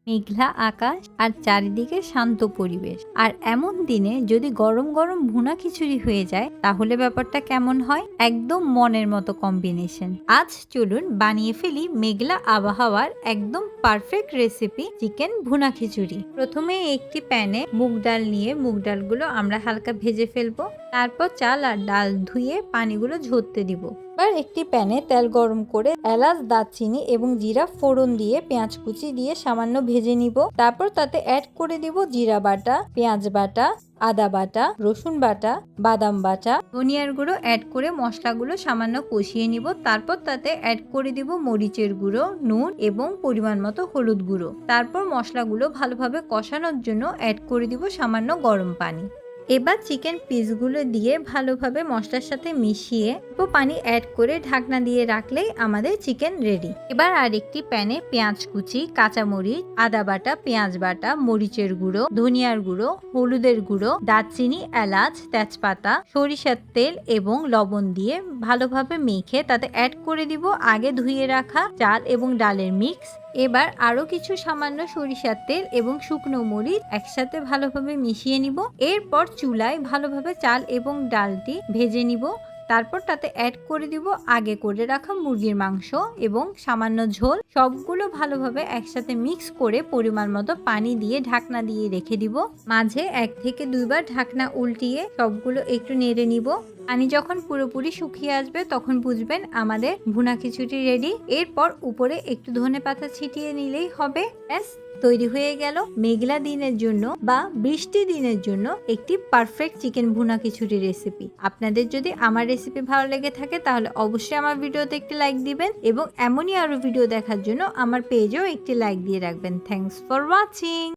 মেঘলা আকাশ আর চারিদিকে শান্ত পরিবেশ। আর এমন দিনে যদি গরম গরম ভুনা খিচুড়ি হয়ে যায় তাহলে ব্যাপারটা কেমন হয়? একদম মনের মতো কম্বিনেশন। আজ চলুন বানিয়ে ফেলি মেঘলা আবহাওয়ার একদম পারফেক্ট রেসিপি চিকেন ভুনা খিচুড়ি। প্রথমে একটি প্যানে মুগ ডাল নিয়ে মুগ ডালগুলো আমরা হালকা ভেজে ফেলবো। তারপর চাল আর ডাল ধুয়ে পানিগুলো ঝরতে দিব। এবার একটি প্যানে তেল গরম করে এলাচ, দারচিনি এবং জিরা ফোড়ন দিয়ে পেঁয়াজ কুচি দিয়ে সামান্য ভেজে নিব। তারপর তাতে অ্যাড করে দিব জিরা বাটা, পেঁয়াজ বাটা, আদা বাটা, রসুন বাটা, বাদাম বাটা, ধনিয়ার গুঁড়ো অ্যাড করে মশলাগুলো সামান্য কষিয়ে নিব। তারপর তাতে অ্যাড করে দিব মরিচের গুঁড়ো, নুন এবং পরিমাণ মতো হলুদ গুঁড়ো। তারপর মশলাগুলো ভালোভাবে কষানোর জন্য অ্যাড করে দিব সামান্য গরম পানি। এবার চিকেন পিসগুলো দিয়ে ভালোভাবে মশলার সাথে মিশিয়ে পানি অ্যাড করে ঢাকনা দিয়ে রাখলেই আমাদের চিকেন রেডি। এবার আরেকটি প্যানে পেঁয়াজ কুচি, কাঁচামরিচ, আদা বাটা, পেঁয়াজ বাটা, মরিচের গুঁড়ো, ধনিয়ার গুঁড়ো, হলুদের গুঁড়ো, দারচিনি, এলাচ, তেজপাতা, সরিষার তেল এবং লবণ দিয়ে ভালোভাবে মেখে তাতে অ্যাড করে দিব আগে ধুয়ে রাখা চাল এবং ডালের মিক্স। এবার আরো কিছু সামান্য সরিষার তেল এবং শুকনো মরিচ একসাথে ভালোভাবে মিশিয়ে নিব। এরপর চুলায় ভালোভাবে চাল এবং ডালটি ভেজে নিব। তারপর তাতে অ্যাড করে দিব আগে করে রাখা মুরগির মাংস এবং সামান্য ঝোল। সবগুলো ভালোভাবে একসাথে মিক্স করে পরিমাণ মতো পানি দিয়ে ঢাকনা দিয়ে রেখে দিব। মাঝে 1 থেকে 2 বার ঢাকনা উল্টিয়ে সবগুলো একটু নেড়ে নিব। পানি যখন পুরোপুরি শুকিয়ে আসবে তখন বুঝবেন আমাদের ভুনা খিচুড়ি রেডি। এরপর উপরে একটু ধনেপাতা ছিটিয়ে নিলেই হবে। ব্যাস, তৈরি হয়ে গেল মেঘলা দিনের জন্য বা বৃষ্টি দিনের জন্য একটি পারফেক্ট চিকেন ভুনা খিচুড়ি রেসিপি। আপনাদের যদি আমার রেসিপি ভালো লেগে থাকে তাহলে অবশ্যই আমার ভিডিওতে একটি লাইক দিবেন এবং এমনই আরো ভিডিও দেখার জন্য আমার পেজেও একটি লাইক দিয়ে রাখবেন। Thanks for watching.